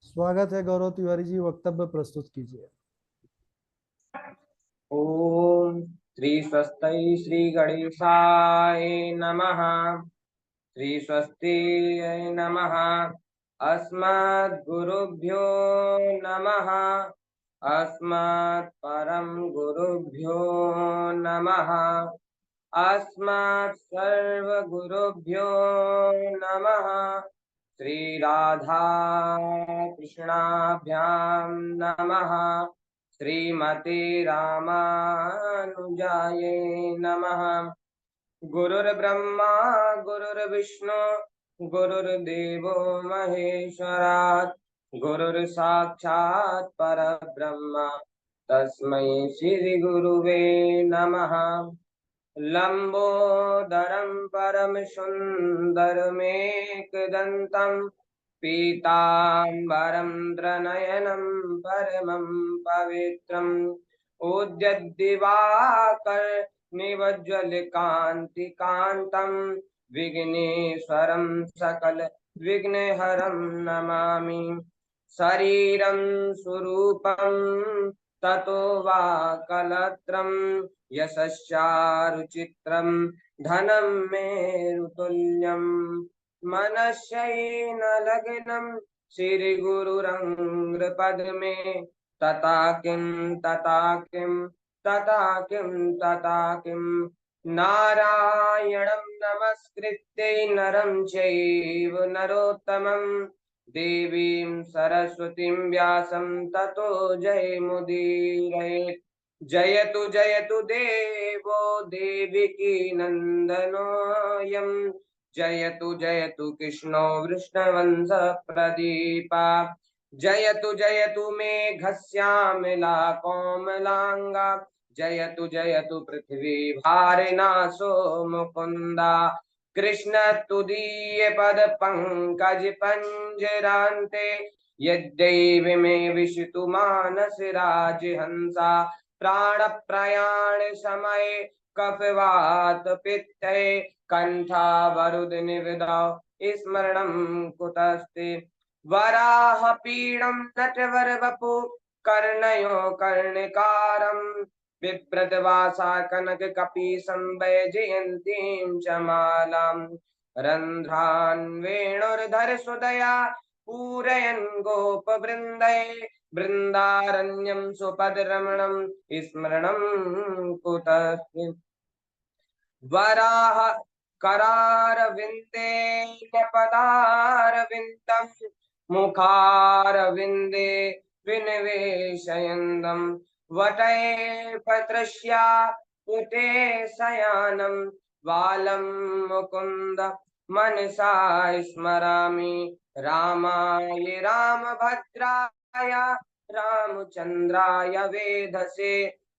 स्वागत है गौरव तिवारी जी, वक्तव्य प्रस्तुत कीजिए। ओम श्री स्वस्ति श्री गणेशाय नमः। श्री स्वस्ति नमः। अस्मद् गुरुभ्यो नमः। अस्मत् परम गुरुभ्यो नमः। अस्मत् सर्व गुरुभ्यो नमः। श्री राधा कृष्णाभ्यां नमः। श्रीमते रामानुजाय नमः। गुरुर्ब्रह्मा गुरुर्विष्णु गुरुर्देवो महेश्वरात् गुरुर्साक्षात् परब्रह्म तस्मै श्री गुरुवे नमः। लंबोदरं परमसुन्दरमेकदन्तं पीताम्बरं त्रिनयनं परमं पवित्रम् उद्यद्दिवाकरनिवज्ज्वलकान्तिकान्तं विघ्नेश्वरं सकलविघ्नहरं नमामि। शरीरं स्वरूपं ततो वा कलत्रं यशश्चारुचित्रं धनं मेरुतुल्यं मनश्येन लग्नं श्रीगुरुरङ्गपद्मे तथा किं तथा किं तथा किं तथा किं नारायणं नमस्कृत्य नरं चैव नरोत्तमं देवीं सरस्वतीं व्यासं ततो जयमुदीरयेत्। जयतु जयतु देवो देवकी नन्दनोऽयं जयतु जयतु कृष्णो वृष्णवंश प्रदीपा जयतु जयतु मेघश्यामला कोमलांगा जयतु जयतु पृथ्वी भारिनाशो मुकुंदा कृष्ण तुदीय पद पंकज पंजरान्ते यद्दैव मे विशितु मानस राजहंसा प्राण प्रयाण समय कफवात पित्ते कंठावरुद निविदा स्मरणं कुतस्ते वराह पीडं नटवर वपु कर्णयो कर्णिकारं बिभ्रतवासा कनक कपीशं वैजयन्तीं च मालां रन्ध्रान् वेणुर्धर सुदया पूरयन् गोपवृन्दै बृन्दारण्यं सुपदरमणं स्मरणं कुतस्ते वराह करारविन्दे पदारविन्दं मुखारविन्दे विनिवेशयन्दं वटै पत्रस्या पुटे शयानं वालं मुकुन्द मनसा स्मरामि रामाय रामभद्राय रामचन्द्राय वेधसे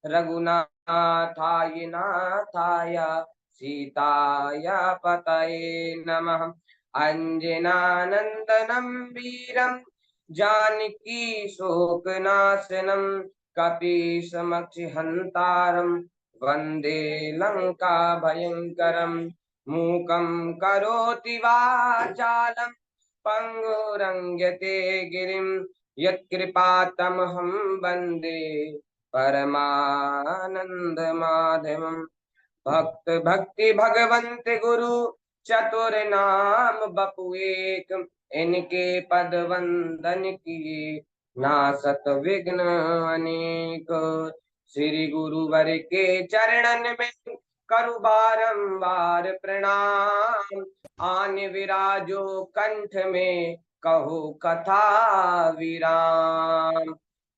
रघुनाथाय नाथाय सीताया पतये नमः। अंजनानंदनं वीरं जानकी शोकनाशनं कपीशमक्षिहन्तारं वन्दे लंका भयंकरं मूकं करोति वाचालं पंगुरंग्यते गिरिं यत्कृपातमहं वन्दे परमानंद माधवम्। भक्त भक्ति भगवंत गुरु चतुर नाम बपु एक इनके पद वंदन किए नासत विघ्न अनेक। श्री गुरुवर के चरणन में करु बारंबार प्रणाम आन विराजो कंठ में कहो कथा विराम।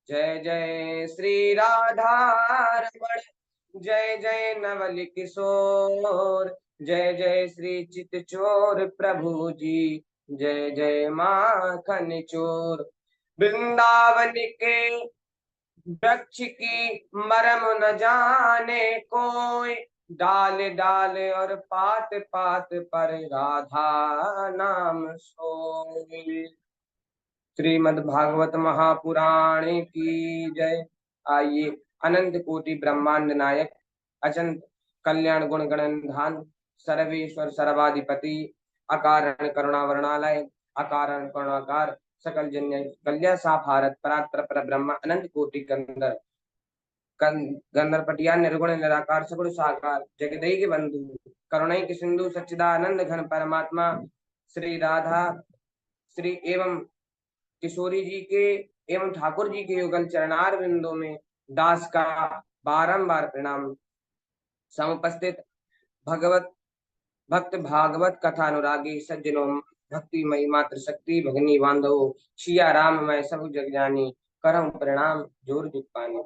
जय जय श्री राधा रमण जय जय नवल किशोर जय जय श्री चितचोर प्रभु जी जय जय माखन चोर। वृंदावन के वृक्ष की मरम न जाने कोई डाल डाल और पात पात पर राधा नाम सोई। श्रीमद् भागवत महापुराण की जय। आइए अनंत कोटि ब्रह्मांड नायक अचंत कल्याण गुण गणनधान सर्वेश्वर सर्वाधिपति अकारण करुणा वर्णालय अकारण करुणाकार सकल जन्य कल्या साभारत परात्पर पर ब्रह्म अनंत कोटि गंधर्पटिया निर्गुण निराकार सगुण साकार जगदई के बंधु करुणई के सिंधु सच्चिदानंद घन परमात्मा श्री राधा श्री एवं किशोरी जी के एवं ठाकुर जी के युगल चरणार बिंदु में दास का बारंबार प्रणाम। समुपस्थित भगवत भक्त भागवत कथा अनुरागी सज्जनों भक्तिमयी मात्र शक्ति भगनी बांधव शिया राम मैं सब जग जानी करम प्रणाम जोर जुग पानी।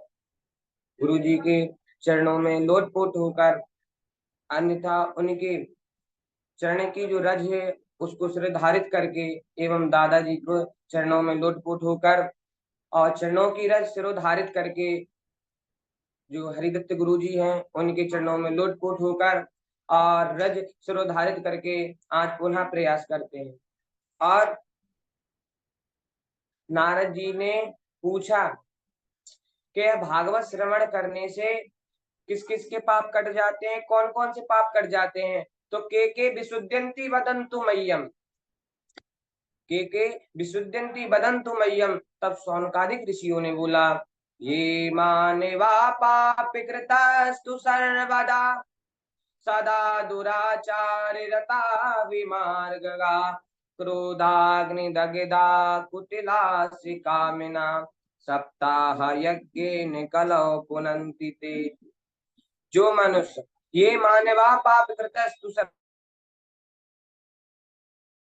गुरु जी के चरणों में लोटपोट होकर अन्यथा उनके चरण की जो रज है उसको सिरधारित करके एवं दादाजी को चरणों में लोटपोट होकर और चरणों की रज सिरोधारित करके जो हरिदत्त गुरु जी हैं उनके चरणों में लोटपोट होकर और रज सिरोधारित करके आज पुनः प्रयास करते हैं। और नारद जी ने पूछा कि भागवत श्रवण करने से किस किस के पाप कट जाते हैं, कौन कौन से पाप कट जाते हैं। तो के विशुद्धंति वदंतु मह्यम, के विशुद्धंति वदंतु मह्यम। तब सौनकादिक ऋषियों ने बोला ये मानवा पाप कृतस्तु सर्वदा सदा दुराचार रता विमार्गा क्रोधाग्नि दग्धा कुटिलासि कामिना सप्ताह यज्ञेन कलौ पुनन्ति ते। जो मनुष्य ये मानवा पाप कृतस्तु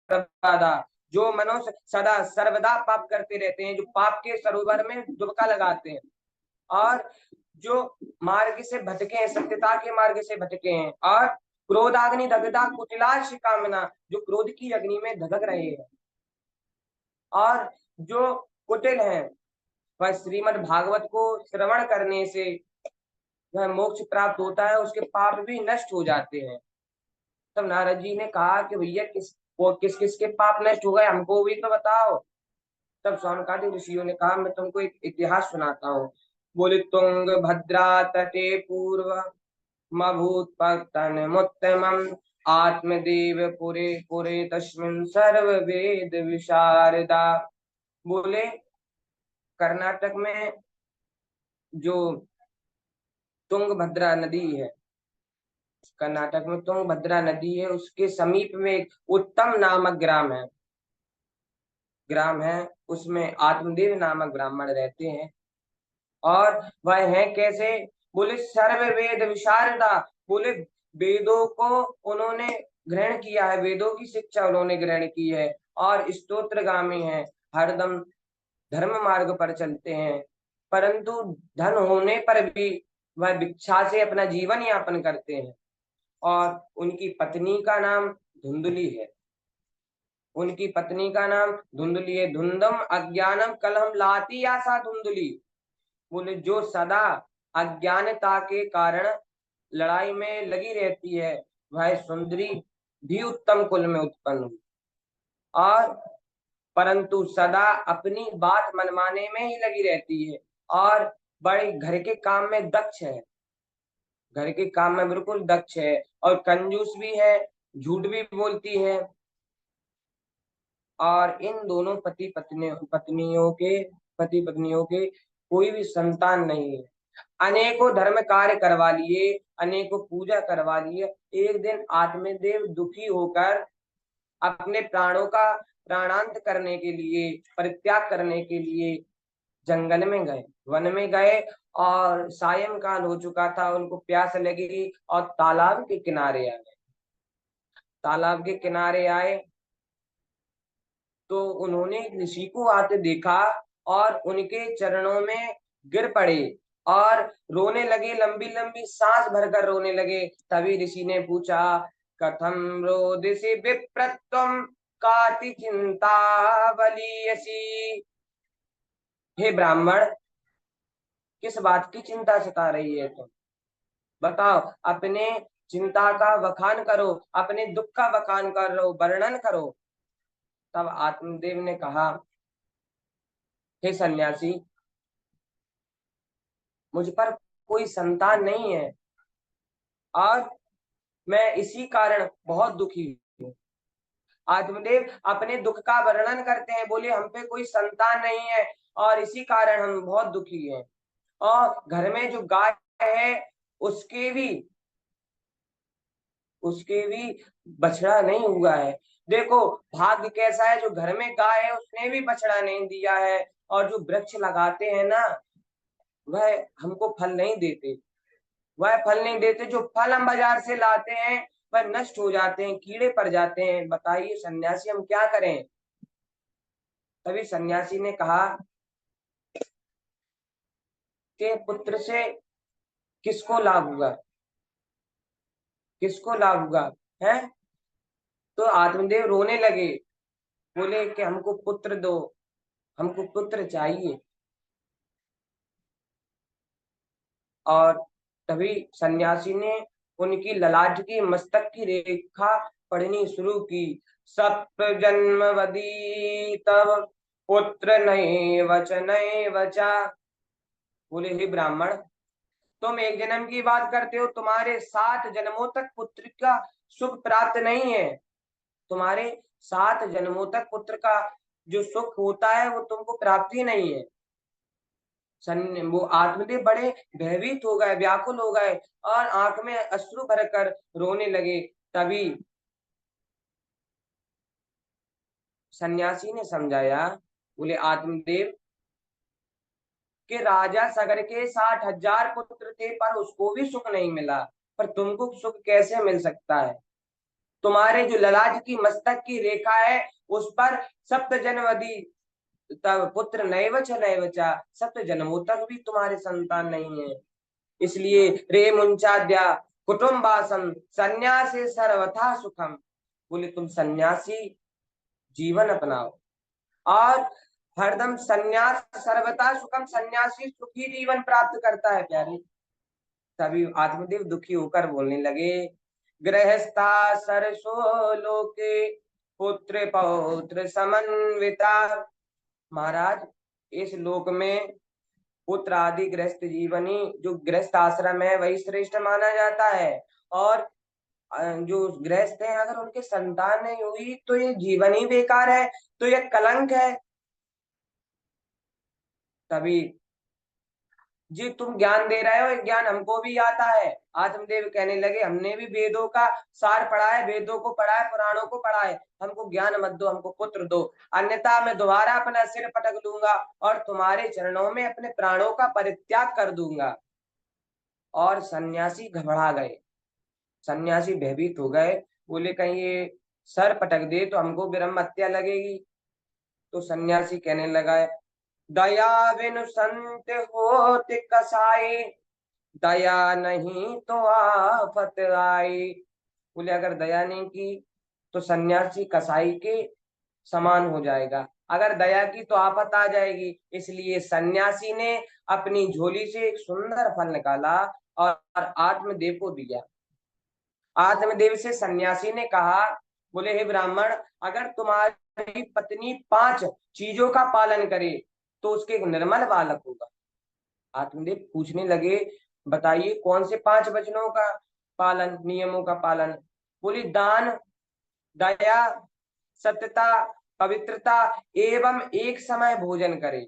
सर्वदा, जो मनुष्य सदा सर्वदा पाप करते रहते हैं, जो पाप के सरोवर में डुबका लगाते हैं और जो मार्ग से भटके हैं, सत्यता के मार्ग से भटके हैं और क्रोधाग्नि दग्धा कुटिलाश कामना, जो क्रोध की अग्नि में धधक रहे हैं और जो कुटिल हैं, वह श्रीमद् भागवत को श्रवण करने से वह मोक्ष प्राप्त होता है, उसके पाप भी नष्ट हो जाते हैं। तब नारद जी ने कहा कि भैया किस किस के पाप नष्ट हो गए, हमको भी तो बताओ। तब सौनकादिक ऋषियों ने कहा मैं तुमको एक इतिहास सुनाता हूँ। बोले तुंग भद्रा तटे पूर्व मभूत पतनमुत्तमम् आत्मदेव पुरे पुरे तस्मिन् सर्व वेद विशारदा। बोले कर्नाटक में जो तुंगभद्रा नदी है, कर्नाटक में तुंगभद्रा नदी है, उसके समीप में एक उत्तम नामक ग्राम है, उसमें आत्मदेव नामक ब्राह्मण रहते हैं। और वह है कैसे? बोले सर्व वेद विशारदा। बोले वेदों को उन्होंने ग्रहण किया है, वेदों की शिक्षा उन्होंने ग्रहण की है और स्तोत्रगामी है, हरदम धर्म मार्ग पर चलते हैं, परंतु धन होने पर भी वह भिक्षा से अपना जीवन यापन करते हैं। और उनकी पत्नी का नाम धुंधली है, उनकी पत्नी का नाम धुंधली है। धुंधम अज्ञानम कलहम लाती आशा धुंधली। बोले जो सदा अज्ञानता के कारण लड़ाई में लगी रहती है, वह सुंदरी भी उत्तम कुल में उत्पन्न हुई और परंतु सदा अपनी बात मनमाने में ही लगी रहती है और बड़े घर के काम में दक्ष है, घर के काम में बिल्कुल दक्ष है और कंजूस भी है, झूठ भी बोलती है। और इन दोनों पति पत्नियों के कोई भी संतान नहीं है। अनेकों धर्म कार्य करवा लिए, अनेकों पूजा करवा लिए। एक दिन आत्मदेव दुखी होकर अपने प्राणों का प्राणांत करने के लिए, परित्याग करने के लिए जंगल में गए, वन में गए और सायंकाल हो चुका था, उनको प्यास लगी और तालाब के किनारे आ गए। तालाब के किनारे आए तो उन्होंने ऋषि को आते देखा और उनके चरणों में गिर पड़े और रोने लगे, लंबी लंबी सांस भरकर रोने लगे। तभी ऋषि ने पूछा कथम रोदिसी विप्रत्वम काति चिंता बलियसी। हे ब्राह्मण, किस बात की चिंता सता रही है तुम? बताओ, अपने चिंता का वखान करो, अपने दुख का वखान करो, वर्णन करो। तब आत्मदेव ने कहा हे सन्यासी, मुझ पर कोई संतान नहीं है और मैं इसी कारण बहुत दुखी हूँ। आत्मदेव अपने दुख का वर्णन करते हैं, बोले हम पे कोई संतान नहीं है और इसी कारण हम बहुत दुखी हैं, और घर में जो गाय है उसके भी बछड़ा नहीं हुआ है। देखो भाग्य कैसा है, जो घर में गाय है उसने भी बछड़ा नहीं दिया है, और जो वृक्ष लगाते हैं ना वह हमको फल नहीं देते, जो फल हम बाजार से लाते हैं वह नष्ट हो जाते हैं, कीड़े पड़ जाते हैं। बताइए सन्यासी हम क्या करें। तभी सन्यासी ने कहा कि पुत्र से किसको लाभ हुआ, किसको लाभ हुआ है। तो आत्मदेव रोने लगे, बोले कि हमको पुत्र दो, हमको पुत्र चाहिए। और तभी सन्यासी ने उनकी ललाट की मस्तक की रेखा पढ़नी शुरू की। सप्त जन्मवदी तव पुत्र नहीं वच नहीं वचा। बोले हे ब्राह्मण, तुम एक जन्म की बात करते हो, तुम्हारे 7 जन्मों तक पुत्र का सुख प्राप्त नहीं है, तुम्हारे 7 जन्मों तक पुत्र का जो सुख होता है वो तुमको प्राप्त ही नहीं है। वो आत्मदेव बड़े भयभीत हो गए, व्याकुल हो गए और आंख में अश्रु भरकर रोने लगे। तभी सन्यासी ने समझाया, बोले आत्मदेव कि राजा सगर के 60,000 पुत्र थे पर उसको भी सुख नहीं मिला, पर तुमको सुख कैसे मिल सकता है। तुम्हारे जो ललाट की मस्तक की रेखा है उस पर सप्त जन्मवदी तब पुत्र नैवच नैवचा, सप्त जन्मों तक भी तुम्हारे संतान नहीं है। इसलिए रे मुंचाद्या कुटुम्बासम सन्यासी सर्वथा सुखम। बोले तुम सन्यासी जीवन अपनाओ और हरदम सन्यास सर्वथा सुखम, सन्यासी सुखी जीवन प्राप्त करता है प्यारे। तभी आत्मदेव दुखी होकर बोलने लगे, गृहस्था सरसो लोके पुत्र पौत्र समन्विता। महाराज इस लोक में पुत्र आदि गृहस्थ जीवनी, जो गृहस्थ आश्रम है वही श्रेष्ठ माना जाता है, और जो गृहस्थ हैं अगर उनके संतान नहीं हुई तो ये जीवन ही बेकार है, तो ये कलंक है। तभी जी तुम ज्ञान दे रहे हो, ये ज्ञान हमको भी आता है। आत्मदेव कहने लगे हमने भी वेदों का सार पढ़ा है, वेदों को पढ़ा है, पुराणों को पढ़ा है, हमको ज्ञान मत दो, हमको पुत्र दो, अन्यथा मैं दोबारा अपना सिर पटक लूंगा और तुम्हारे चरणों में अपने प्राणों का परित्याग कर दूंगा। और सन्यासी घबरा गए, सन्यासी भयभीत हो गए, बोले कहीं ये सर पटक दे तो हमको ब्रह्म हत्या लगेगी। तो सन्यासी कहने लगा, दया बिनु संत होत कसाई, दया नहीं तो आफत आई। बोले अगर दया नहीं की तो सन्यासी कसाई के समान हो जाएगा, अगर दया की तो आफत आ जाएगी। इसलिए सन्यासी ने अपनी झोली से एक सुंदर फल निकाला और आत्मदेव को दिया। आत्मदेव से सन्यासी ने कहा, बोले हे ब्राह्मण, अगर तुम्हारी पत्नी 5 चीजों का पालन करे तो उसके एक निर्मल बालक होगा। आत्मदेव पूछने लगे, बताइए कौन से 5 वचनों का पालन, नियमों का पालन। बोली दान, दया, सत्यता, पवित्रता एवं एक समय भोजन करे,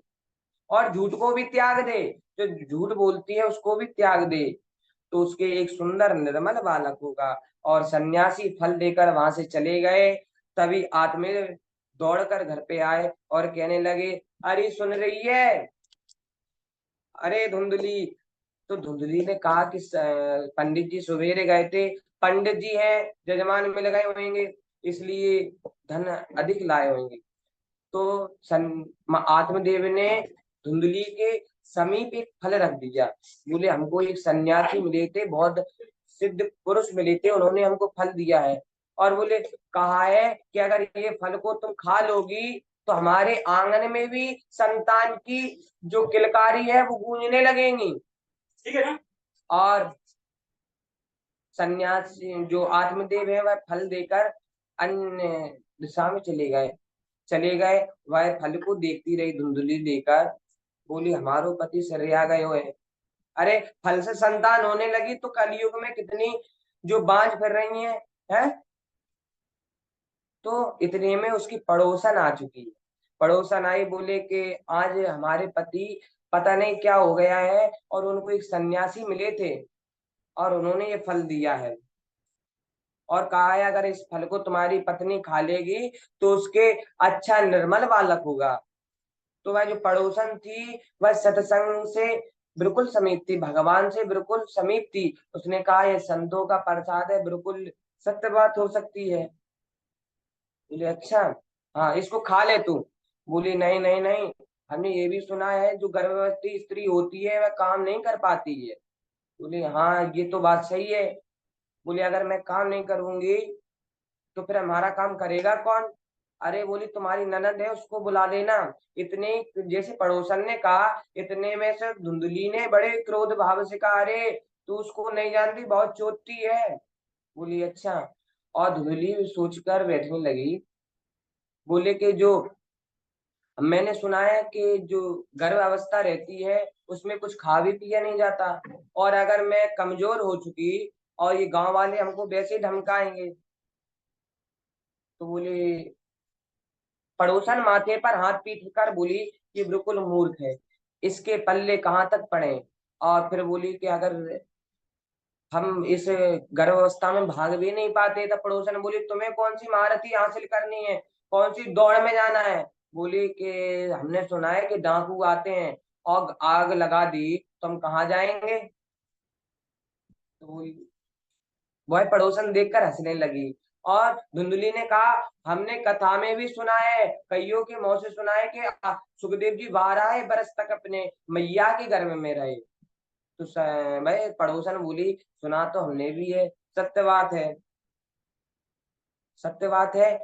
और झूठ को भी त्याग दे, जो झूठ बोलती है उसको भी त्याग दे, तो उसके एक सुंदर निर्मल बालक होगा। और सन्यासी फल देकर वहां से चले गए। तभी आत्मे दौड़कर घर पे आए और कहने लगे, अरे सुन रही है, अरे धुंधली। तो धुंधली ने कहा कि पंडित जी सवेरे गए थे, पंडित जी हैं जजमान में लगाए होंगे इसलिए धन अधिक लाए होंगे। तो आत्मदेव ने धुंधली के समीप एक फल रख दिया। बोले हमको एक सन्यासी मिले थे, बहुत सिद्ध पुरुष मिले थे, उन्होंने हमको फल दिया है, और बोले कहा है कि अगर ये फल को तुम खा लोगी तो हमारे आंगन में भी संतान की जो किलकारी है वो गूंजने लगेंगी। ठीक है ना। और सन्यासी जो आत्मदेव है वह फल देकर अन्य दिशा में चले गए। वह फल को देखती रही धुंधली लेकर, बोली हमारो पति शर्या गए हुए। अरे फल से संतान होने लगी तो कलयुग में कितनी जो बांझ फिर रही हैं, है? तो इतने में उसकी पड़ोसन आ चुकी है। पड़ोसन आई, बोले कि आज हमारे पति पता नहीं क्या हो गया है, और उनको एक सन्यासी मिले थे और उन्होंने ये फल दिया है, और कहा है अगर इस फल को तुम्हारी पत्नी खा लेगी तो उसके अच्छा निर्मल बालक होगा। तो वह जो पड़ोसन थी वह सत्संग से बिल्कुल समीप थी, भगवान से बिल्कुल समीप थी। उसने कहा ये संतों का प्रसाद है, बिल्कुल सत्य बात हो सकती है। बोले अच्छा, हाँ इसको खा ले तू। बोली नहीं नहीं नहीं, हमने ये भी सुना है जो गर्भवती स्त्री होती है वह काम नहीं कर पाती है। बोले हाँ ये तो बात सही है। बोले अगर मैं काम नहीं करूंगी तो फिर हमारा काम करेगा कौन? अरे बोली तुम्हारी ननद है उसको बुला लेना। इतने जैसे पड़ोसन ने कहा, इतने में से धुंधली ने बड़े क्रोध भाव से कहा, अरे तू उसको नहीं जानती, बहुत चोटी है। बोली अच्छा। और धुंधली सोचकर बैठने लगी। बोले कि जो मैंने सुना है कि जो गर्भ अवस्था रहती है उसमें कुछ खा भी पिया नहीं जाता, और अगर मैं कमजोर हो चुकी और ये गांव वाले हमको वैसे ही धमकाएंगे। तो बोले, पड़ोसन माथे पर हाथ पीट कर बोली कि बिल्कुल मूर्ख है, इसके पल्ले कहाँ तक पड़े। और फिर बोली कि अगर हम इस गर्भावस्था में भाग भी नहीं पाते, तो पड़ोसन बोली तुम्हें कौन सी महारथी हासिल करनी है, कौन सी दौड़ में जाना है। बोली कि हमने सुना है कि डाकू आते हैं और आग लगा दी तो हम कहाँ जाएंगे। तो वह पड़ोसन देखकर हंसने लगी। और धुंधली ने कहा हमने कथा में भी सुना है, कईयों के मुंह से सुना है कि सुखदेव जी 12 बरस तक अपने मैया के गर्भ में रहे। तो भाई पड़ोसन बोली सुना तो हमने भी है, सत्य बात है, सत्य बात है।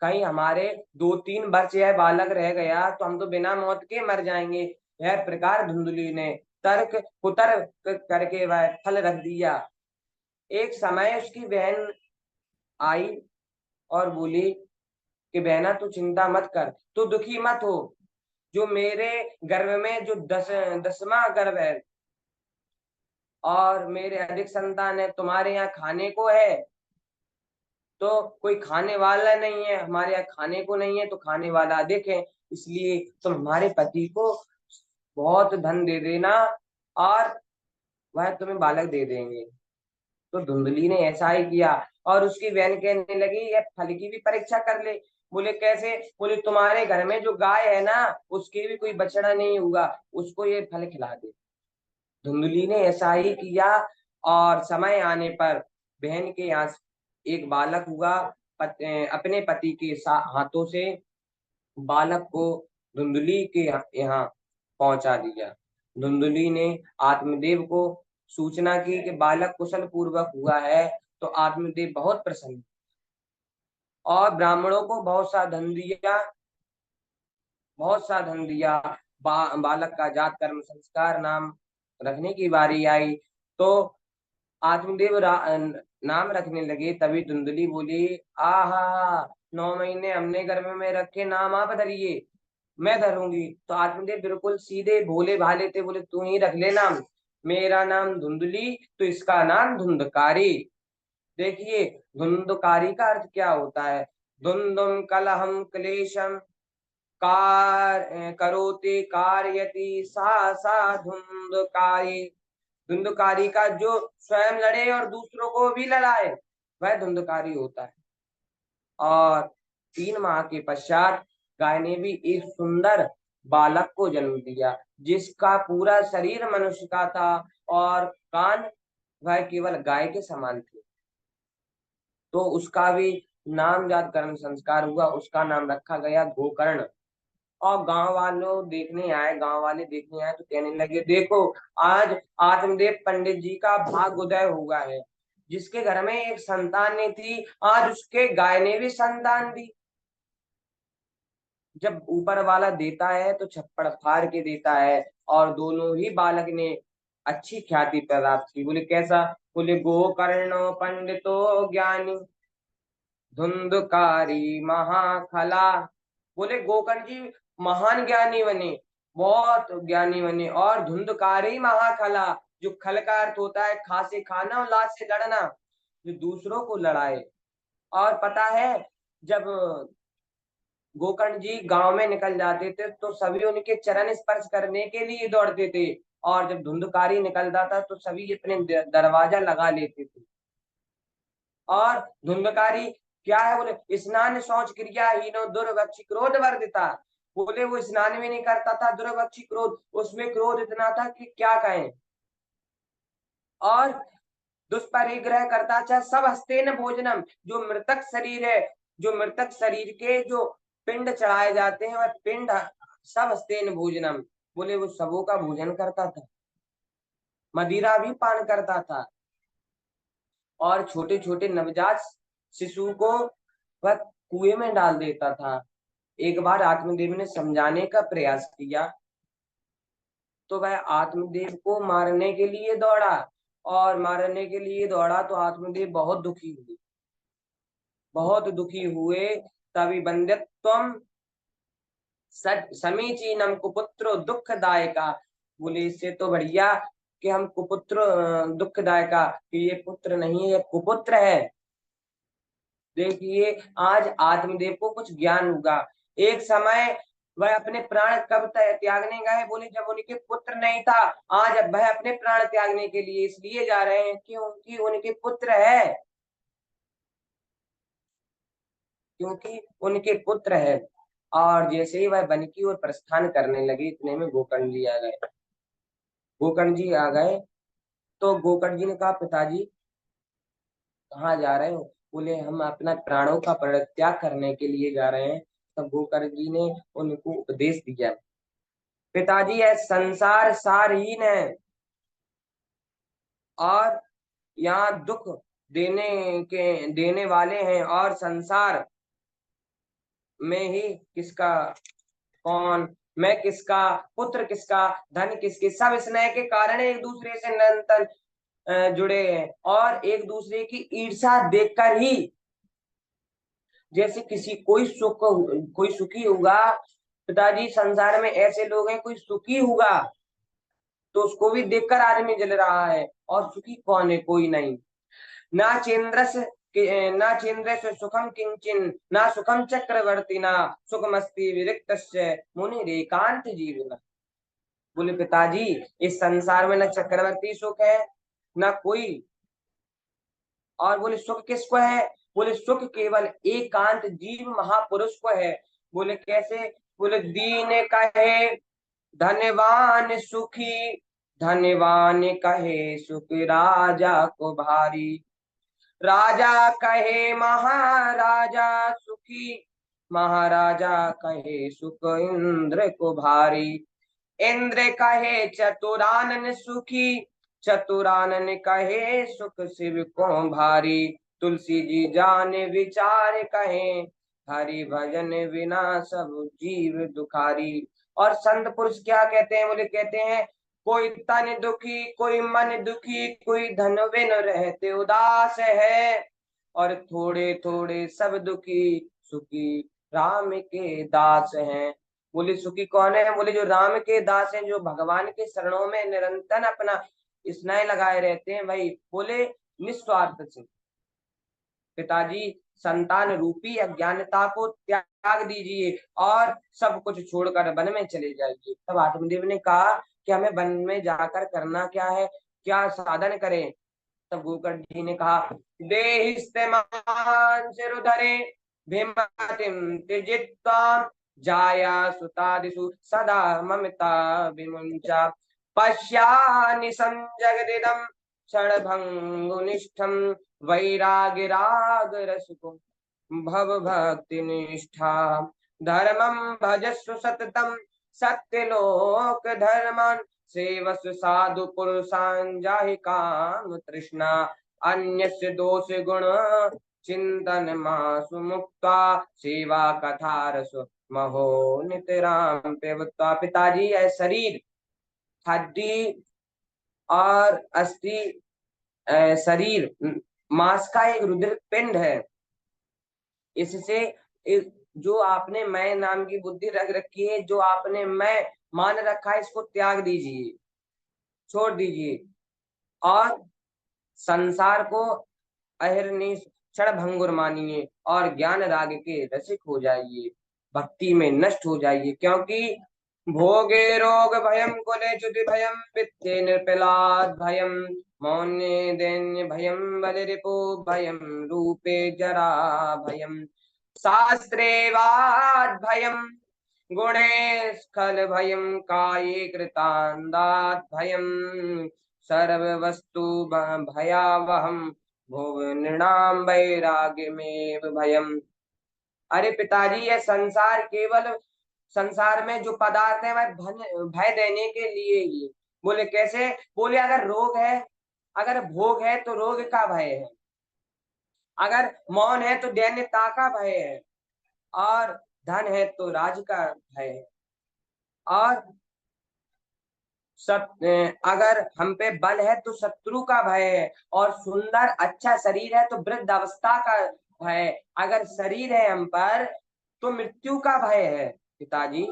कहीं हमारे 2-3 वर्ष यह बालक रह गया तो हम तो बिना मौत के मर जाएंगे। यह प्रकार धुंधली ने तर्क कुतर्क करके वह फल रख दिया। एक समय उसकी बहन आई और बोली कि बहना तू चिंता मत कर, तू दुखी मत हो, जो मेरे गर्भ में जो 10वां गर्भ है और मेरे अधिक संतान है, तुम्हारे यहाँ खाने को है तो कोई खाने वाला नहीं है, हमारे यहाँ खाने को नहीं है तो खाने वाला अधिक है, इसलिए तुम हमारे पति को बहुत धन दे देना और वह तुम्हें बालक दे देंगे। तो धुंधली ने ऐसा ही किया। और उसकी बहन कहने लगी ये फल की भी परीक्षा कर ले। बोले कैसे? बोले तुम्हारे घर में जो गाय है ना उसके भी कोई बछड़ा नहीं होगा, उसको ये फल खिला दे। धुंधली ने ऐसा ही किया और समय आने पर बहन के यहाँ एक बालक हुआ। अपने पति के हाथों से बालक को धुंधली के यहाँ पहुंचा दिया। धुंधली ने आत्मदेव को सूचना की कि बालक कुशल पूर्वक हुआ है, तो आत्मदेव बहुत प्रसन्न और ब्राह्मणों को बहुत सा धन दिया, बहुत सा धन दिया। बालक का जात कर्म संस्कार नाम रखने की बारी आई तो आत्मदेव नाम रखने लगे। तभी धुंधली बोली आहा, 9 महीने हमने गर्भ में रखे, नाम आप धरिए। मैं धरूंगी। तो आत्मदेव बिल्कुल सीधे भोले भाले थे, बोले तू ही रख ले नाम, मेरा नाम धुंधली तो इसका नाम धुंधकारी। देखिए धुंधकारी का अर्थ क्या होता है? धुंधुम कलहम क्लेशम करोति कारयति सा सा धुंधकारी। धुंधकारी का जो स्वयं लड़े और दूसरों को भी लड़ाए वह धुंधकारी होता है। और 3 माह के पश्चात गाय ने भी एक सुंदर बालक को जन्म दिया, जिसका पूरा शरीर मनुष्य का था और कान वह केवल गाय के समान थे। तो उसका भी नामजात कर्म संस्कार हुआ, उसका नाम रखा गया गोकर्ण। और गांव वाले देखने आए तो कहने लगे देखो आज आत्मदेव पंडित जी का भाग उदय हुआ है, जिसके घर में एक संतान नहीं थी आज उसके गाय ने भी संतान दी। जब ऊपर वाला देता है तो छप्पड़ फाड़ के देता है, और दोनों ही बालक ने अच्छी ख्याति प्राप्त की। बोले कैसा? बोले गोकर्णो पंडितो ज्ञानी धुंधकारी महाखला। बोले गोकर्ण जी महान ज्ञानी बने, बहुत ज्ञानी बने, और धुंधकारी महाखला, जो खल का अर्थ होता है खा से खाना और लात से लड़ना, जो दूसरों को लड़ाए। और पता है जब गोकर्ण जी गांव में निकल जाते थे तो सभी उनके चरण स्पर्श करने के लिए दौड़ते थे, और जब धुंधकारी निकलता था तो सभी अपने दरवाजा लगा लेते थे। और धुंधकारी क्या है बोले, स्नान शौच क्रिया हीनो दुर्वक्षी क्रोध वर्धिता। बोले वो स्नान भी नहीं करता था, दुर्वक्षी क्रोध, उसमें क्रोध इतना था कि क्या कहें। और दुष्परिग्रह करता, चाहे सब हस्ते न भोजनम, जो मृतक शरीर है, जो मृतक शरीर के जो पिंड चढ़ाए जाते हैं, वह पिंड सब हस्ते न भोजनम, बोले वो सबों का भोजन करता था, मदिरा भी पान करता था, और छोटे छोटे नवजात शिशु को वह कुएं में डाल देता था। एक बार आत्मदेव ने समझाने का प्रयास किया तो वह आत्मदेव को मारने के लिए दौड़ा, और मारने के लिए दौड़ा तो आत्मदेव बहुत दुखी हुए, बहुत दुखी हुए। तभी बंध्यत्वम समीचीनम कुपुत्रो दुखदायका, बोले इससे तो बढ़िया कि हम कुपुत्र दुखदायका, कि ये पुत्र नहीं है, ये कुपुत्र है। देखिए आज आत्मदेव को कुछ ज्ञान होगा। एक समय वह अपने प्राण कब त्यागने गए, बोले जब उनके पुत्र नहीं था। आज अब वह अपने प्राण त्यागने के लिए इसलिए जा रहे हैं क्योंकि उनके पुत्र है, क्योंकि उनके पुत्र है। और जैसे ही वह वन की ओर प्रस्थान करने लगे, इतने में गोकर्ण जी आ गए। गोकर्ण जी आ गए तो गोकर्ण जी ने कहा, पिताजी कहाँ जा रहे हो? बोले हम अपना प्राणों का परित्याग करने के लिए जा रहे हैं। तब गोकर्ण जी ने उनको उपदेश दिया, पिताजी यह संसार सारहीन है, और यहाँ दुख देने वाले हैं, और संसार में ही किसका, कौन, मैं किसका, पुत्र किसका, धन किसके, सब स्नेह के कारण एक दूसरे से निरंतर जुड़े हैं, और एक दूसरे की ईर्ष्या देखकर ही, जैसे किसी कोई सुखी होगा, पिताजी संसार में ऐसे लोग हैं, कोई सुखी होगा तो उसको भी देखकर आदमी जल रहा है, और सुखी कौन है, कोई नहीं। ना चेन्द्रस ना चेन्द्र से सुखम किंचिन, ना सुखम चक्रवर्ती, ना सुखमस्ति विरिक्त मुनि रेकांत जीवन। बोले पिताजी इस संसार में न चक्रवर्ती सुख है, ना कोई, और बोले सुख किसको है? बोले सुख केवल एकांत जीव महापुरुष को है। बोले कैसे? बोले दीन कहे धनवान सुखी, धनवान कहे सुख राजा को भारी, राजा कहे महाराजा सुखी, महाराजा कहे सुख इंद्र को भारी, इंद्र कहे चतुरानन सुखी, चतुरानन कहे सुख शिव को भारी, तुलसी जी जाने विचार कहे, हरि भजन बिना सब जीव दुखारी। और संत पुरुष क्या कहते हैं? बोले कहते हैं कोई तन दुखी, कोई मन दुखी, कोई धन बिन रहते उदास है, और थोड़े थोड़े सब दुखी, सुखी राम के दास हैं। बोले सुखी कौन है? बोले जो राम के दास हैं, जो भगवान के शरणों में निरंतर अपना स्नेह लगाए रहते हैं, वही। बोले निस्वार्थ से पिताजी संतान रूपी अज्ञानता को त्याग दीजिए और सब कुछ छोड़कर वन में चले जाइए। तब आत्मदेव ने कहा कि हमें वन में जाकर करना क्या है, क्या साधन करें? तब गोकर्ण जी ने कहा, देहिस्तेमान सिरुधरे भीमतिम त्यजित्वा, जाया सुतादिषु सदा ममता विमुञ्चा, पश्यानि संजगदिदं क्षणभङ्गुनिष्ठं, वैरागिराग रसको भव भक्ति निष्ठा, धर्मं भजस्व सततम सत्यलोक धर्मान, सेवस्व साधु पुरुषान् जाहि काम तृष्णा, अन्यस्य दोष गुण चिंतन मासु मुक्ता, सेवा कथा रस महो नितराम पेवत्वा। पिताजी यह शरीर हड्डी और अस्थि, शरीर मांस का एक रुधिर पिंड है। इससे जो आपने मैं नाम की बुद्धि रख रखी है, जो आपने मैं मान रखा है, इसको त्याग दीजिए, छोड़ दीजिए, और संसार को अहिर्निश क्षण भंगुर मानिए और ज्ञान राग के रसिक हो जाइए, भक्ति में नष्ट हो जाइए। क्योंकि भोगे रोग भयम कुले च्युति भयम वित्ते निर्पिलाद भयम मौन्ये दैन्य भयम बलिरिपु भयम रूपे जरा भयम शास्त्रे वाद भयम गुणे स्खल भयम काये कृतांदात भयम सर्व वस्तु भयावहम भोग नृणाम वैराग्यमेव भयम। अरे पिताजी, ये संसार केवल, संसार में जो पदार्थ है वह भय देने के लिए ही। बोले कैसे? बोले अगर रोग है, अगर भोग है तो रोग का भय है, अगर मौन है तो दैन्यता का भय है, और धन है तो राज का भय है, और सब अगर हम पे बल है तो शत्रु का भय है, और सुंदर अच्छा शरीर है तो वृद्ध अवस्था का भय है, अगर शरीर है हम पर तो मृत्यु का भय है। पिताजी,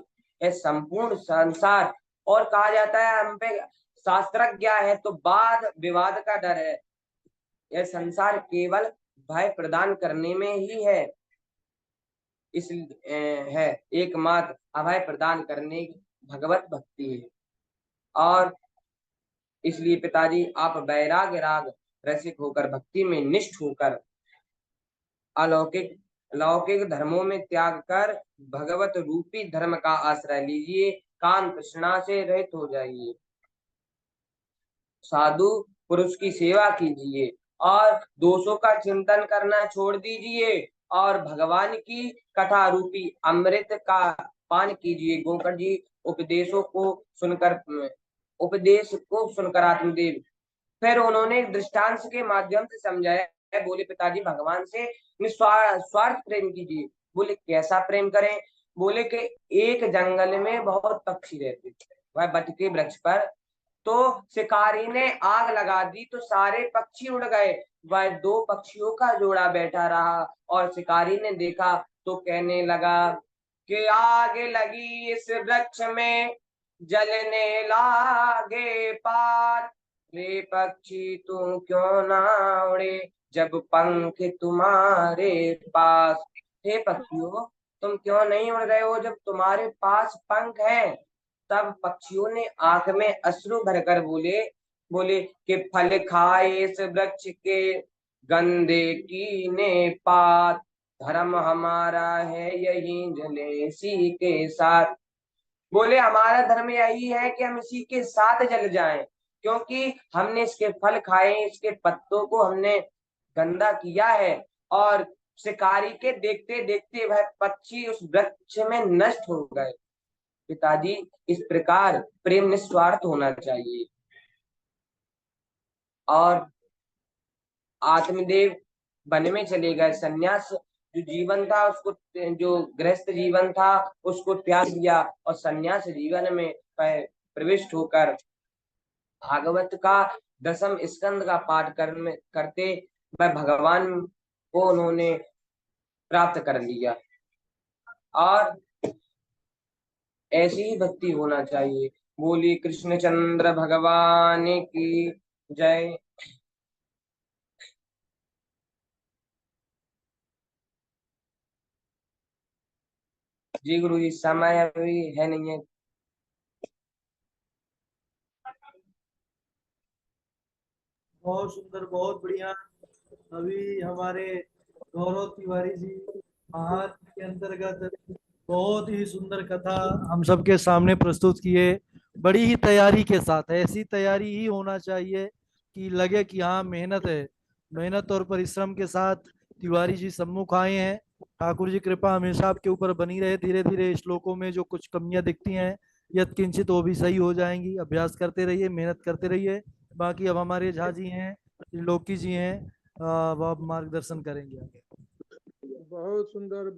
ये संपूर्ण संसार, और कहा जाता है हम पे शास्त्रज्ञ है तो वाद विवाद का डर है। यह संसार केवल भय प्रदान करने में ही है, इस है एकमात्र अभय प्रदान करने की भगवत भक्ति है। और इसलिए पिताजी, आप वैराग्य राग रसिक होकर, भक्ति में निष्ठ होकर, अलौकिक लौकिक धर्मों में त्याग कर भगवत रूपी धर्म का आश्रय लीजिए, काम तृष्णा से रहित हो जाइए, साधु पुरुष की सेवा कीजिए, और दोषों का चिंतन करना छोड़ दीजिए, और भगवान की कथा रूपी अमृत का पान कीजिए। गोकर्ण जी उपदेश को सुनकर आत्मदेव फिर उन्होंने दृष्टांत के माध्यम से समझाया। बोले पिताजी, भगवान से निस्वार्थ प्रेम कीजिए। बोले कैसा प्रेम करें? बोले कि एक जंगल में बहुत पक्षी रहते थे, वह बट के वृक्ष पर, तो शिकारी ने आग लगा दी तो सारे पक्षी उड़ गए, वह दो पक्षियों का जोड़ा बैठा रहा, और शिकारी ने देखा तो कहने लगा कि आग लगी इस वृक्ष में, जलने लागे पात, रे पक्षी तुम क्यों ना उड़े जब पंख तुम्हारे पास। हे पक्षियों, तुम क्यों नहीं उड़ रहे हो जब तुम्हारे पास पंख है? तब पक्षियों ने आंख में अश्रु भरकर बोले बोले कि फल खाए इस वृक्ष के, गंधे की ने पात, धर्म हमारा है यही जले इसी के साथ। बोले हमारा धर्म यही है कि हम इसी के साथ जल जाएं, क्योंकि हमने इसके फल खाए, इसके पत्तों को हमने गंदा किया है, और शिकारी के देखते देखते वह पक्षी उस वृक्ष में नष्ट हो गए। पिताजी, इस प्रकार प्रेम निस्वार्थ होना चाहिए। और आत्मदेव वन में चले गए, सन्यास जो जीवन था उसको, जो गृहस्थ जीवन था उसको त्याग दिया, और सन्यास जीवन में प्रविष्ट होकर भागवत का 10वें स्कंद का पाठ करते वह भगवान को उन्होंने प्राप्त कर लिया। और ऐसी ही भक्ति होना चाहिए। बोलिए कृष्णचंद्र भगवान की जय। जी गुरु जी, समय अभी है नहीं है। बहुत सुंदर, बहुत बढ़िया। अभी हमारे गौरव तिवारी जी महात्म के अंतर्गत बहुत ही सुंदर कथा हम सबके सामने प्रस्तुत किए, बड़ी ही तैयारी के साथ। ऐसी तैयारी ही होना चाहिए कि लगे कि हाँ मेहनत है, मेहनत और परिश्रम के साथ तिवारी जी सम्मुख आए हैं। ठाकुर जी कृपा हमेशा आपके ऊपर बनी रहे। धीरे धीरे श्लोकों में जो कुछ कमियां दिखती हैं यत्किंचित वो भी सही हो जाएंगी। अभ्यास करते रहिए, मेहनत करते रहिए। बाकी अब हमारे झा जी हैं, त्रिलोकी जी हैं, वो अब मार्गदर्शन करेंगे आगे। बहुत सुंदर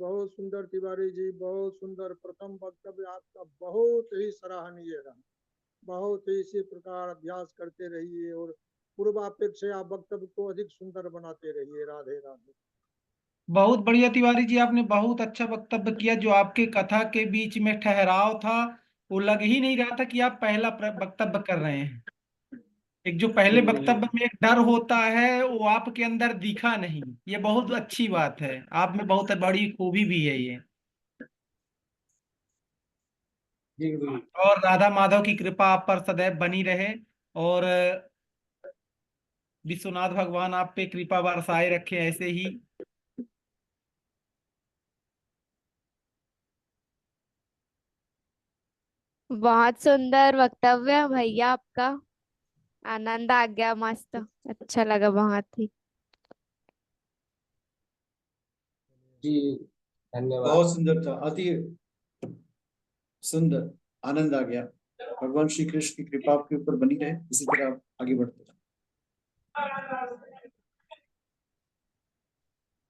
तिवारी जी, बहुत सुंदर। प्रथम वक्तव्य आपका बहुत ही सराहनीय रहा। बहुत ही इसी प्रकार अभ्यास करते रहिए और पूर्वापेक्षा आप वक्तव्य को अधिक सुंदर बनाते रहिए। राधे राधे। बहुत बढ़िया तिवारी जी, आपने बहुत अच्छा वक्तव्य किया। जो आपके कथा के बीच में ठहराव था वो लग ही नहीं रहा था कि आप पहला वक्तव्य कर रहे हैं। एक जो पहले वक्तव्य में एक डर होता है वो आपके अंदर दिखा नहीं, ये बहुत अच्छी बात है, आप में बहुत बड़ी खूबी भी है ये। जी गुरु जी। और राधा माधव की कृपा आप पर सदैव बनी रहे, और विश्वनाथ भगवान आप पे कृपा बरसाए रखे ऐसे ही। बहुत सुंदर वक्तव्य है भैया आपका। आनंद आ गया, मस्त, अच्छा लगा बहुत ही। जी धन्यवाद। बहुत सुंदर था, अति सुंदर, आनंद आ गया। भगवान श्री कृष्ण की कृपा आपके ऊपर बनी रहे, इसी तरह आप आगे बढ़ते रहे।